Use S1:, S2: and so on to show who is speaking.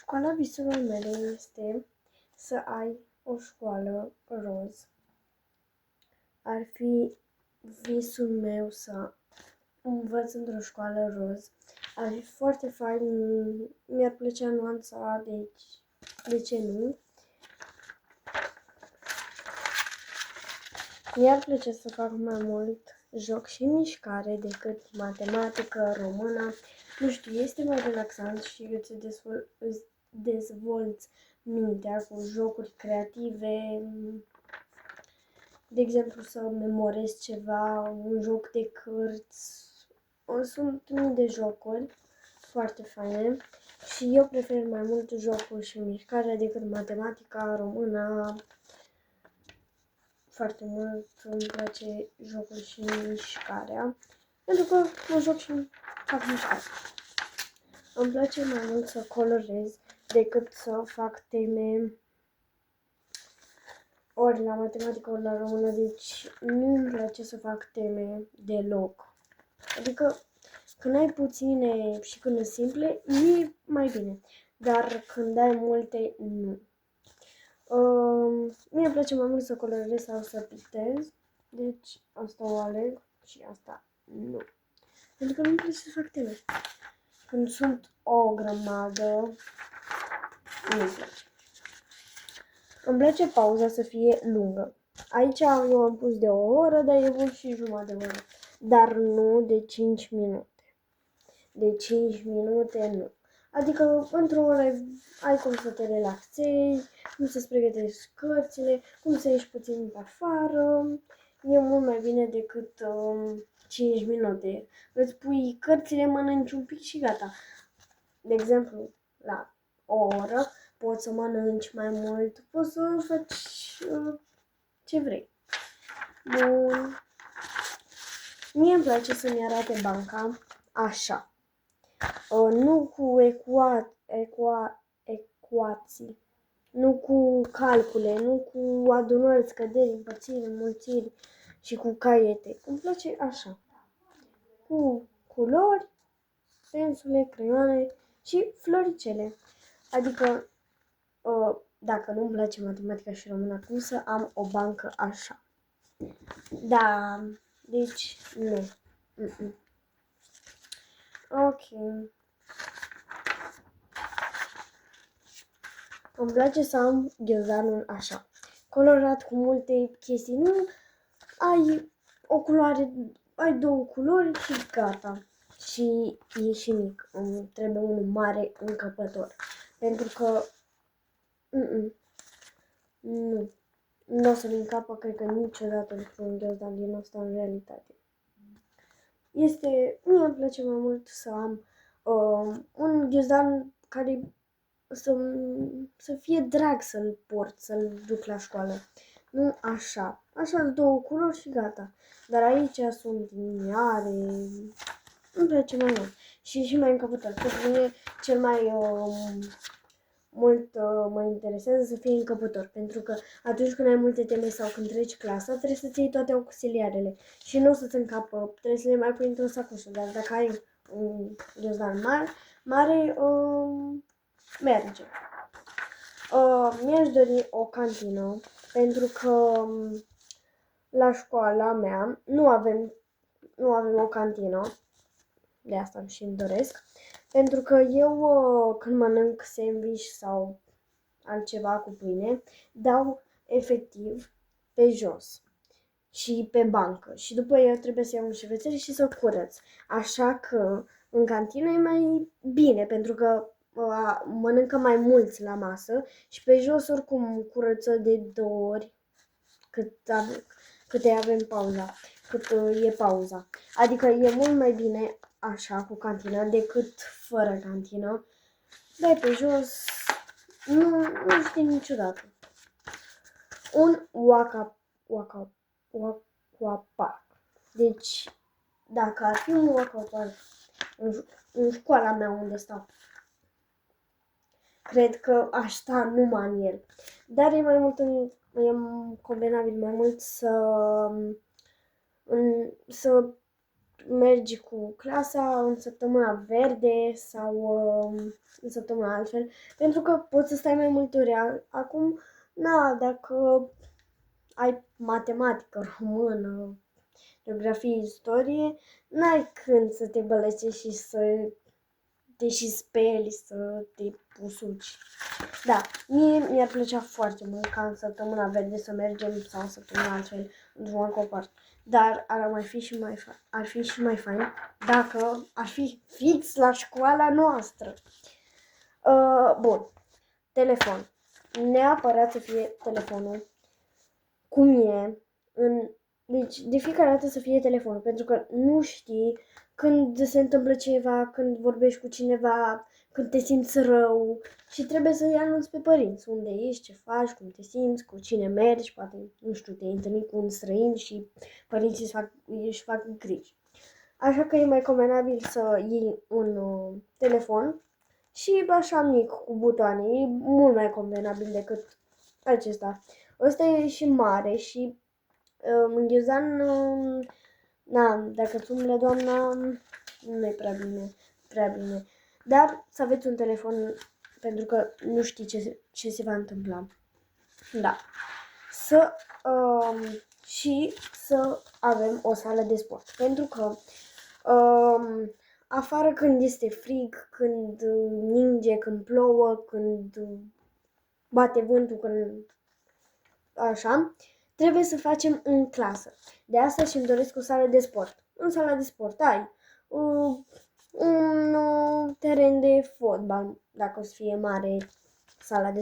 S1: Școala visurilor mele este să ai o școală roz. Ar fi visul meu să învăț într-o școală roz. Ar fi foarte fain, mi-ar plăcea nuanța, deci de ce nu? Mi-ar plăcea să fac mai mult joc și mișcare decât matematică, română. Nu știu, este mai relaxant și îți dezvolți mintea cu jocuri creative. De exemplu, să memorezi ceva, un joc de cărți. Sunt mii de jocuri foarte faine și eu prefer mai mult jocul și mișcarea decât matematica, română. Foarte mult îmi place jocul și mișcarea, pentru că mă joc și fac mișcare. Îmi place mai mult să colorez decât să fac teme ori la matematică, ori la română, deci nu îmi place să fac teme deloc. Adică când ai puține și când sunt simple, e mai bine, dar când ai multe, nu. Mie îmi place mai mult să colorez sau să pictez, deci asta o aleg și asta nu. Pentru că nu-mi place să fac teme. Când sunt o grămadă, nu-mi place. Îmi place pauza să fie lungă. Aici eu am pus de o oră, dar e bun și jumătate de oră. Dar nu de 5 minute. De 5 minute nu. Adică într-o oră ai cum să te relaxezi, cum să-ți pregătești cărțile, cum să ieși puțin pe afară. E mult mai bine decât 5 minute. Îți pui cărțile, mănânci un pic și gata. De exemplu, la o oră poți să mănânci mai mult, poți să faci ce vrei. Bun. Mie îmi place să-mi arate banca așa. Nu cu ecuații, nu cu calcule, nu cu adunări, scăderi, împărțiri, înmulțiri și cu caiete. Îmi place așa. Cu culori, pensule, creioane și floricele. Adică, dacă nu-mi place matematica și româna, cum să am o bancă așa? Da, deci nu. Ok. Îmi place să am ghiozdanul așa, colorat cu multe chestii. Nu ai o culoare, ai două culori și gata. Și e și mic, îmi trebuie unul mare încăpător. Pentru că nu o să-mi încapă, cred că niciodată într-un ghiozdan din ăsta în realitate. Mie îmi place mai mult să am un ghiozdan care să fie drag să-l port, să-l duc la școală. Nu așa. Așa două culori și gata. Dar aici sunt liniare. Îmi place mai mult. Și mai încăpător. Pentru mine cel mai mult mă interesează să fie încăpător. Pentru că atunci când ai multe teme sau când treci clasa, trebuie să-ți iei toate auxiliarele. Și nu o să-ți încapă. Trebuie să le mai pui într-o sacoșă. Dar dacă ai un ghiozdan mare merge. Mi-aș dori o cantină, pentru că la școala mea nu avem o cantină, de asta și îmi doresc, pentru că eu când mănânc sandwich sau altceva cu pâine, dau efectiv pe jos și pe bancă și după eu trebuie să iau un șervețel și să curăț. Așa că în cantină e mai bine, pentru că mănâncă mai mulți la masă și pe jos oricum curăță de 2 ori cât avem pauza, cât e pauza. Adică e mult mai bine așa cu cantina decât fără cantină. Dai pe jos, nu știi niciodată. Un aquapark. Deci, dacă ar fi un aquapark în școala mea unde stau, cred că aș sta numai în el. Dar e mai mult convenabil mai mult să mergi cu clasa în săptămâna verde sau în săptămâna altfel, pentru că poți să stai mai multe ore. Acum, dacă ai matematică, română, geografie, istorie, n-ai când să te bălăcești și să te și speli, să te usuci. Da, mie mi-ar plăcea foarte mult ca în săptămâna verde să mergem sau în săptămâna altfel într-un alt copart. Dar ar fi și mai fain dacă ar fi fix la școala noastră. Bun, telefon. Neapărat să fie telefonul cum e. Deci de fiecare dată să fie telefonul, pentru că nu știi când se întâmplă ceva, când vorbești cu cineva, când te simți rău și trebuie să-i anunți pe părinți unde ești, ce faci, cum te simți, cu cine mergi, poate, nu știu, te-ai întâlnit cu un străin și părinții își fac griji. Așa că e mai convenabil să iei un telefon și așa mic, cu butoane, e mult mai convenabil decât acesta. Ăsta e și mare și în ghiozdan, dacă îți umble doamna, nu e prea bine. Dar să aveți un telefon pentru că nu știi ce se va întâmpla. Da. Și să avem o sală de sport. Pentru că afară când este frig, când ninge, când plouă, când bate vântul, când așa, trebuie să facem în clasă. De asta și-mi doresc o sală de sport. În sala de sport ai un teren de fotbal, dacă o să fie mare sala de